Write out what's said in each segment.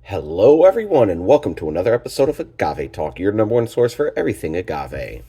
Hello, everyone, and welcome to another episode of Agave Talk, your number one source for everything agave.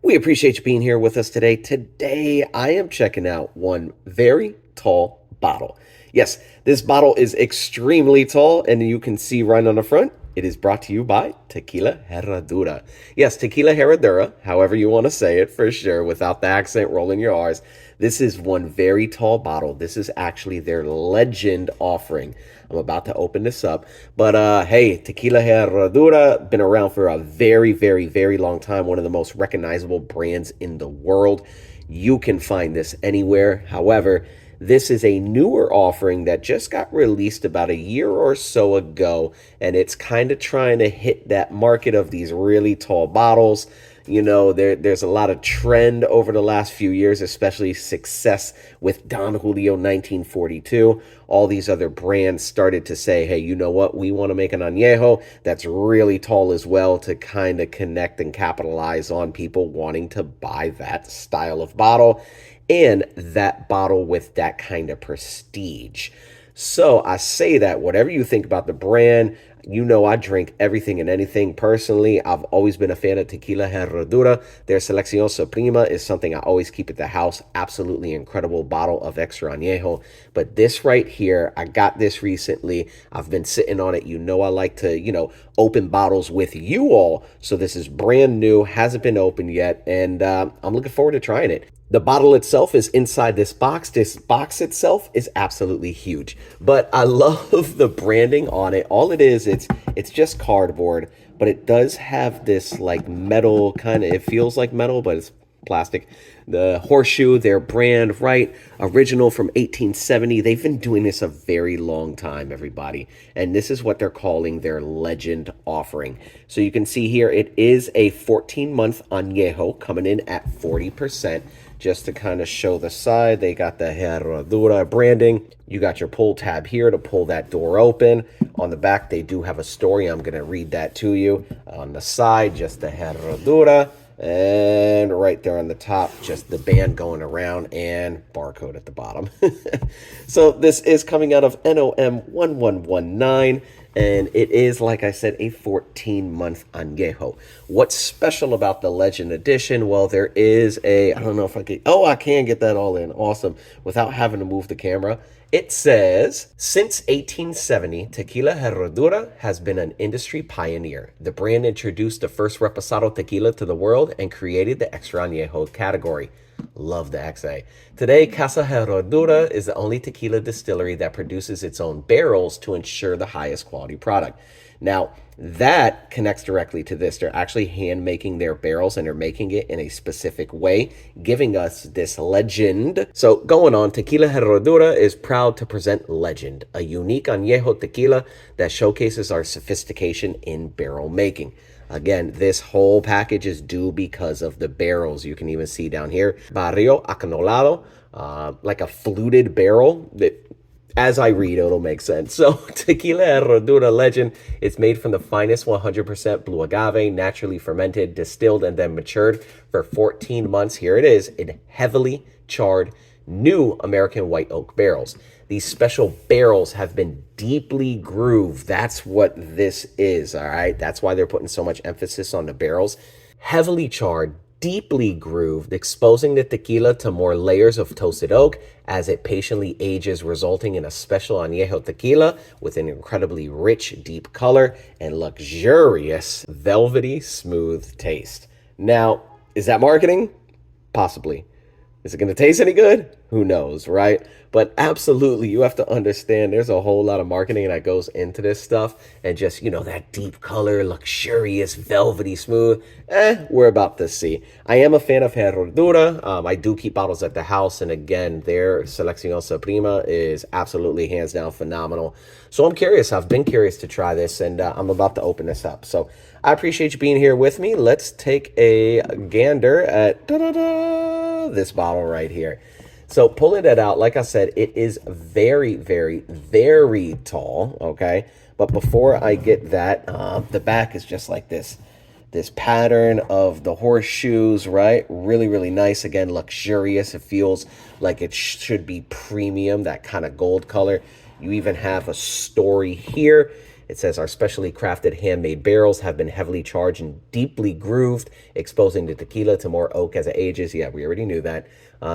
We appreciate you being here with us today. Today, I am checking out one very tall bottle. Yes, this bottle is extremely tall, and you can see right on the front, it is brought to you by Tequila Herradura. Yes, Tequila Herradura, however you want to say it for sure, without the accent rolling your R's. This is one very tall bottle. This is actually their legend offering. I'm about to open this up. But hey, Tequila Herradura, been around for a very, very, very long time. One of the most recognizable brands in the world. You can find this anywhere. However, this is a newer offering that just got released about a year or so ago, and it's kind of trying to hit that market of these really tall bottles. You know, there's a lot of trend over the last few years, especially success with Don Julio 1942. All these other brands started to say, hey, you know what? We want to make an Añejo that's really tall as well to kind of connect and capitalize on people wanting to buy that style of bottle and that bottle with that kind of prestige. So I say that whatever you think about the brand, you know I drink everything and anything personally. I've always been a fan of Tequila Herradura. Their Selección Suprema is something I always keep at the house. Absolutely incredible bottle of extra Añejo. But this right here, I got this recently. I've been sitting on it. You know I like to, open bottles with you all. So this is brand new, hasn't been opened yet, and I'm looking forward to trying it. The bottle itself is inside this box. This box itself is absolutely huge, but I love the branding on it. All it is, it's just cardboard, but it does have this like metal kind of, it feels like metal, but it's plastic. The horseshoe, their brand, right? Original from 1870. They've been doing this a very long time, everybody. And this is what they're calling their legend offering. So you can see here, it is a 14-month Añejo coming in at 40%. Just to kind of show the side, they got the Herradura branding. You got your pull tab here to pull that door open. On the back, they do have a story. I'm going to read that to you. On the side, just the Herradura. And right there on the top, just the band going around and barcode at the bottom. So this is coming out of NOM 1119. And it is, like I said, a 14-month Añejo. What's special about the Legend Edition? Well, there is I don't know if I can, I can get that all in. Awesome. Without having to move the camera. It says, since 1870, Tequila Herradura has been an industry pioneer. The brand introduced the first reposado tequila to the world and created the extra añejo category. Love the XA. Today, Casa Herradura is the only tequila distillery that produces its own barrels to ensure the highest quality product. Now, that connects directly to this. They're actually hand making their barrels, and they're making it in a specific way, giving us this legend. So going on, Tequila Herradura is proud to present Legend, a unique añejo tequila that showcases our sophistication in barrel making. Again, this whole package is due because of the barrels. You can even see down here, Barrio Acanolado, like a fluted barrel that, as I read, it'll make sense. So, Tequila Herradura Legend is made from the finest 100% blue agave, naturally fermented, distilled, and then matured for 14 months. Here it is, in heavily charred, new American white oak barrels. These special barrels have been deeply grooved. That's what this is, all right? That's why they're putting so much emphasis on the barrels. Heavily charred, deeply grooved, exposing the tequila to more layers of toasted oak as it patiently ages, resulting in a special añejo tequila with an incredibly rich, deep color and luxurious, velvety, smooth taste. Now, is that marketing? Possibly. Is it going to taste any good? Who knows, right? But absolutely, you have to understand there's a whole lot of marketing that goes into this stuff. And just, that deep color, luxurious, velvety, smooth, we're about to see. I am a fan of Herradura. I do keep bottles at the house. And again, their Selección Suprema is absolutely hands down phenomenal. So I'm curious. I've been curious to try this, and I'm about to open this up. So I appreciate you being here with me. Let's take a gander at this bottle right here. So pulling it out, like I said, it is very, very, very tall, okay? But before I get that, the back is just like this. this pattern of the horseshoes, right? Really, really nice. Again, luxurious. It feels like it should be premium, that kind of gold color. You even have a story here. It says our specially crafted handmade barrels have been heavily charged and deeply grooved, exposing the tequila to more oak as it ages. Yeah, we already knew that.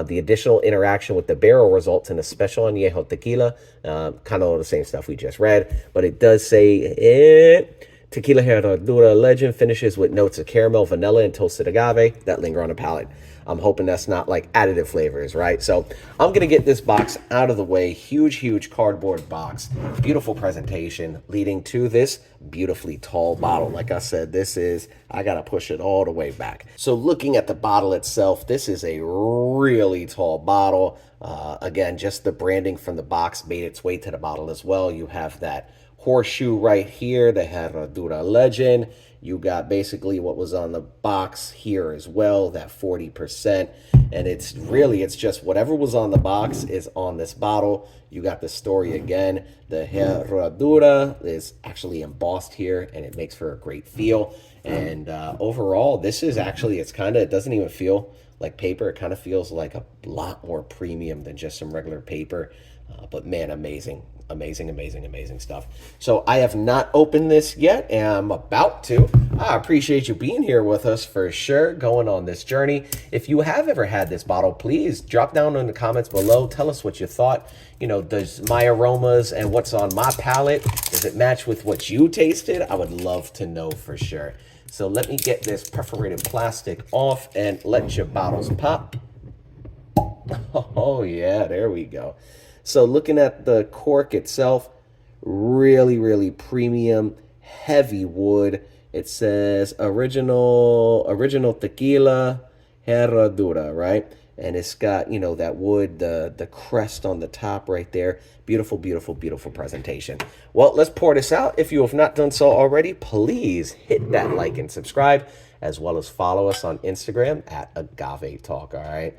The additional interaction with the barrel results in a special añejo tequila. Kind of all the same stuff we just read, but it does say it. Tequila Herradura Legend finishes with notes of caramel, vanilla, and toasted agave that linger on the palate. I'm hoping that's not like additive flavors, right? So I'm going to get this box out of the way. Huge, huge cardboard box. Beautiful presentation leading to this beautifully tall bottle. Like I said, I got to push it all the way back. So looking at the bottle itself, this is a really tall bottle. Again, just the branding from the box made its way to the bottle as well. You have that horseshoe right here, the Herradura Legend. You got basically what was on the box here as well, that 40%. And it's just whatever was on the box is on this bottle. You got the story again. The Herradura is actually embossed here, and it makes for a great feel. And overall, this is actually, it doesn't even feel like paper. It kind of feels like a lot more premium than just some regular paper. But man, amazing stuff. So I have not opened this yet, and I'm about to. I appreciate you being here with us for sure, going on this journey. If you have ever had this bottle, please drop down in the comments below. Tell us what you thought. Does my aromas and what's on my palate, does it match with what you tasted? I would love to know for sure. So let me get this perforated plastic off and let your bottles pop. Oh yeah, there we go. So looking at the cork itself, really, really premium, heavy wood. It says original tequila Herradura, right? And it's got, that wood, the crest on the top right there. Beautiful, beautiful, beautiful presentation. Well, let's pour this out. If you have not done so already, please hit that like and subscribe, as well as follow us on Instagram at Agave Talk, all right?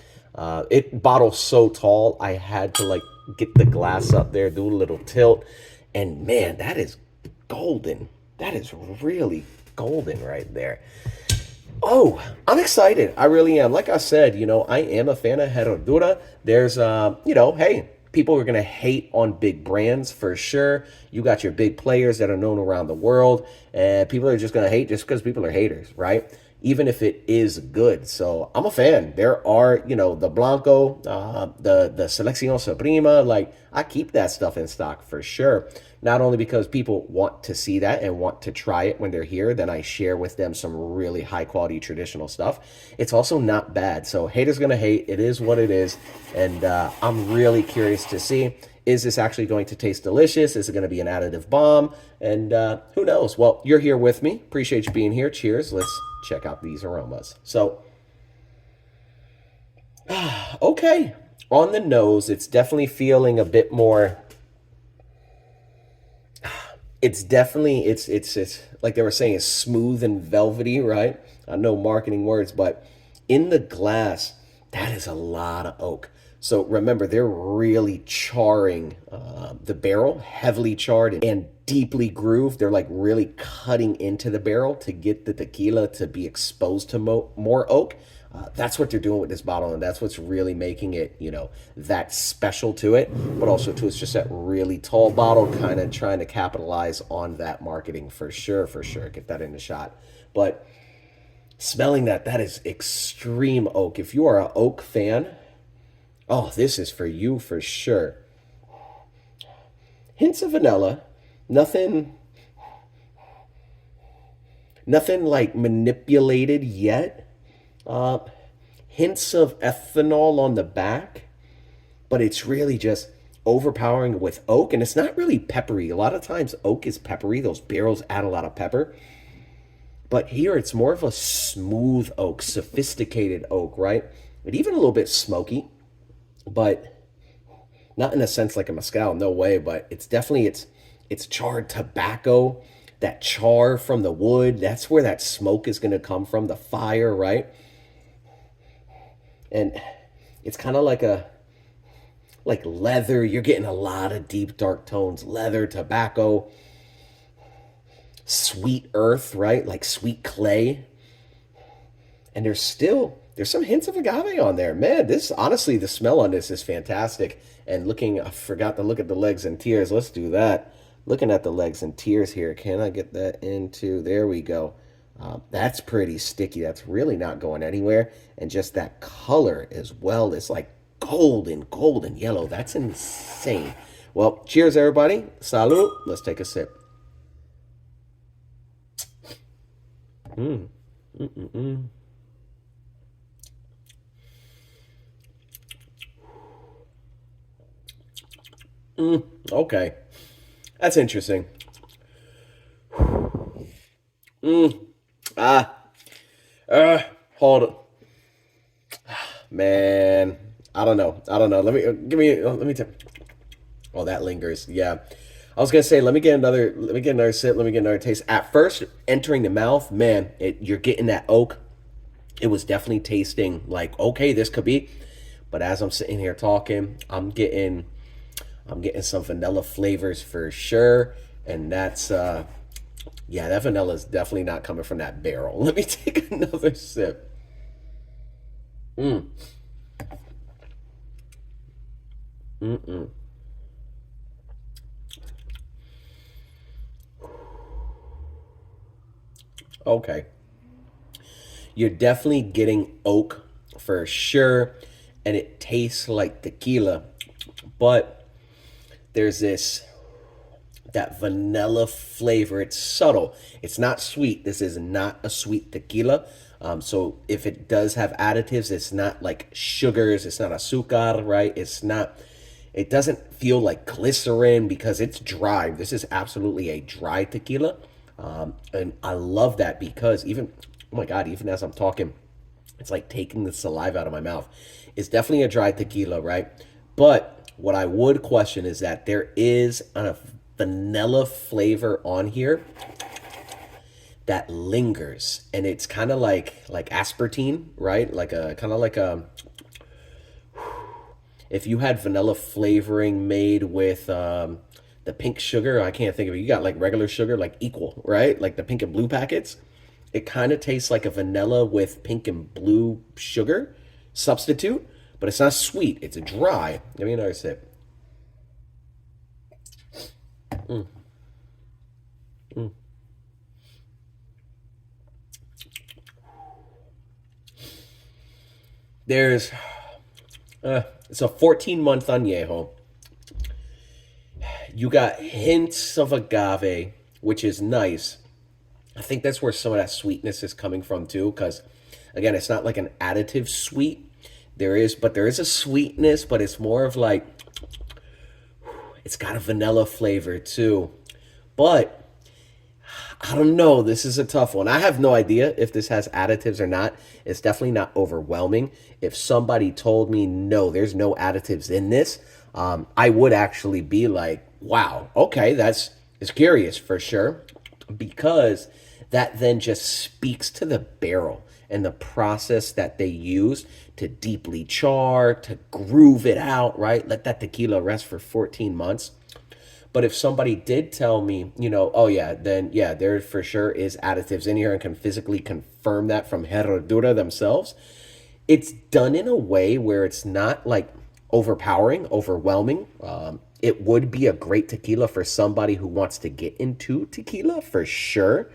Bottle's so tall, I had to get the glass up there, do a little tilt, and man, that is golden. That is really golden right there. Oh, I'm excited. I really am. Like I said, I am a fan of Herradura. There's, hey, people are going to hate on big brands for sure. You got your big players that are known around the world, and people are just going to hate just because people are haters, right? Even if it is good. So I'm a fan. There are, the Blanco, the Selección Suprema, I keep that stuff in stock for sure. Not only because people want to see that and want to try it when they're here, then I share with them some really high quality traditional stuff. It's also not bad. So haters gonna hate. It is what it is. And I'm really curious to see, is this actually going to taste delicious? Is it going to be an additive bomb? And who knows? Well, you're here with me. Appreciate you being here. Cheers. Let's check out these aromas. So, okay. On the nose, it's definitely feeling a bit more. It's definitely, it's like they were saying, it's smooth and velvety, right? I know marketing words, but in the glass, that is a lot of oak. So remember, they're really charring the barrel, heavily charred and deeply grooved. They're really cutting into the barrel to get the tequila to be exposed to more oak. That's what they're doing with this bottle, and that's what's really making it, that special to it. But also, too, it's just that really tall bottle, kind of trying to capitalize on that marketing for sure, Get that in the shot. But smelling that is extreme oak. If you are an oak fan, oh, this is for you for sure. Hints of vanilla, nothing manipulated yet. Hints of ethanol on the back, but it's really just overpowering with oak, and it's not really peppery. A lot of times oak is peppery. Those barrels add a lot of pepper. But here it's more of a smooth oak, sophisticated oak, right? But even a little bit smoky, but not in a sense like a mezcal, no way. But it's definitely, it's charred tobacco, that char from the wood. That's where that smoke is going to come from, the fire, right? And it's kind of like leather. You're getting a lot of deep, dark tones, leather, tobacco, sweet earth, right? Like sweet clay. and there's some hints of agave on there. Man, this honestly, the smell on this is fantastic. And looking, I forgot to look at the legs and tears. Let's do that. Looking at the legs and tears here. Can I get that into? There we go. That's pretty sticky. That's really not going anywhere. And just that color as well is like golden yellow. That's insane. Well, cheers, everybody. Salud. Let's take a sip. Mm. Mm-mm-mm. Okay. That's interesting. Mm. Ah. Uh, hold it. Man. I don't know. I don't know. Let me tell. Oh, that lingers. Yeah. I was gonna say, let me get another sip, let me get another taste. At first, entering the mouth, man, you're getting that oak. It was definitely tasting like, okay, this could be. But as I'm sitting here talking, I'm getting some vanilla flavors for sure. And that's yeah, that vanilla is definitely not coming from that barrel. Let me take another sip. Mm. Mm-mm. Okay. You're definitely getting oak for sure, and it tastes like tequila, but there's this that vanilla flavor. It's subtle. It's not sweet. This is not a sweet tequila. So if it does have additives, it's not like sugars. It's not azúcar, right? It's not. It doesn't feel like glycerin because it's dry. This is absolutely a dry tequila, and I love that because even oh my god, even as I'm talking, it's like taking the saliva out of my mouth. It's definitely a dry tequila, right? But what I would question is that there is a vanilla flavor on here that lingers, and it's kind of like aspartame, right? Like a kind of like a if you had vanilla flavoring made with the pink sugar, I can't think of it. You got like regular sugar, like equal, right? Like the pink and blue packets. It kind of tastes like a vanilla with pink and blue sugar substitute, but it's not sweet. It's a dry. Give me another sip. There's it's a 14-month añejo. You got hints of agave, which is nice. I think that's where some of that sweetness is coming from too, because again, it's not like an additive sweet. There is a sweetness, but it's more of like it's got a vanilla flavor too. But I don't know. This is a tough one. I have no idea if this has additives or not. It's definitely not overwhelming. If somebody told me no, there's no additives in this, I would actually be like, wow, okay, that's it's curious for sure, because that then just speaks to the barrel and the process that they use to deeply char, to groove it out, right? Let that tequila rest for 14 months. But if somebody did tell me, oh yeah, then yeah, there for sure is additives in here and can physically confirm that from Herradura themselves. It's done in a way where it's not like overpowering, overwhelming. It would be a great tequila for somebody who wants to get into tequila for sure.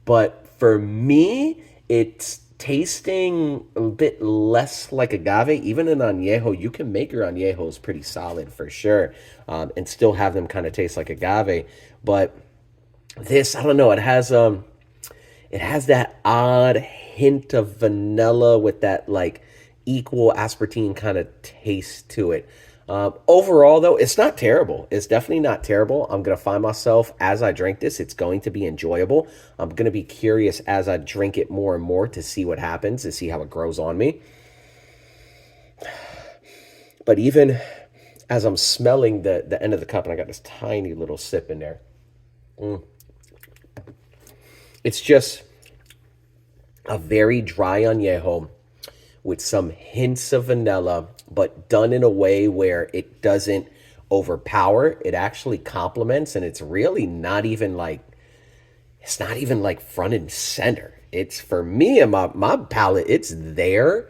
But for me, it's tasting a bit less like agave. Even in añejo, you can make your añejos pretty solid for sure, and still have them kind of taste like agave. But this, I don't know, it has that odd hint of vanilla with that like equal aspartame kind of taste to it. Overall, though, it's not terrible. It's definitely not terrible. I'm going to find myself as I drink this. It's going to be enjoyable. I'm going to be curious as I drink it more and more to see what happens, to see how it grows on me. But even as I'm smelling the end of the cup, and I got this tiny little sip in there, it's just a very dry añejo with some hints of vanilla, but done in a way where it doesn't overpower. It actually complements, and it's really not even like it's not even like front and center. it's for me and my palate, it's there.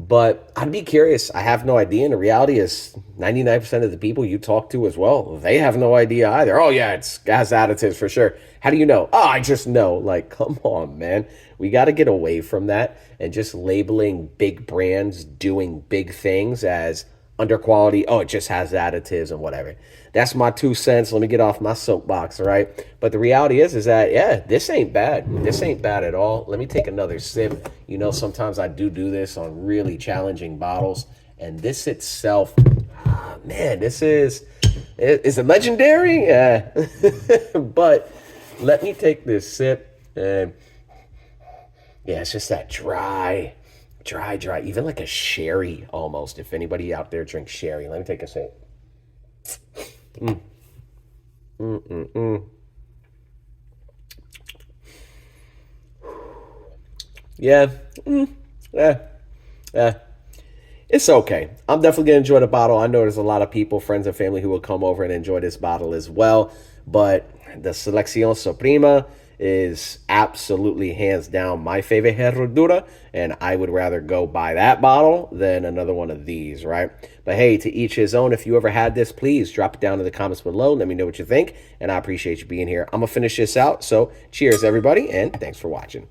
But I'd be curious. I have no idea. And the reality is 99% of the people you talk to as well, they have no idea either. Oh, yeah, it has additives for sure. How do you know? Oh, I just know. Like, come on, man. We got to get away from that and just labeling big brands doing big things as under quality. Oh, it just has additives and whatever. That's my 2 cents. Let me get off my soapbox, all right? But the reality is that, yeah, this ain't bad. This ain't bad at all. Let me take another sip. You know, sometimes I do this on really challenging bottles. And this itself, man, this is it legendary? Yeah. But let me take this sip. And yeah, it's just that dry, even like a sherry almost. If anybody out there drinks sherry, let me take a sip. Yeah, yeah, yeah. It's okay. I'm definitely gonna enjoy the bottle. I know there's a lot of people, friends and family, who will come over and enjoy this bottle as well. But the Selección Suprema is absolutely hands down my favorite Herradura, and I would rather go buy that bottle than another one of these, right? But hey, to each his own. If you ever had this, please drop it down in the comments below. Let me know what you think, and I appreciate you being here. I'm gonna finish this out. So cheers, everybody, and thanks for watching.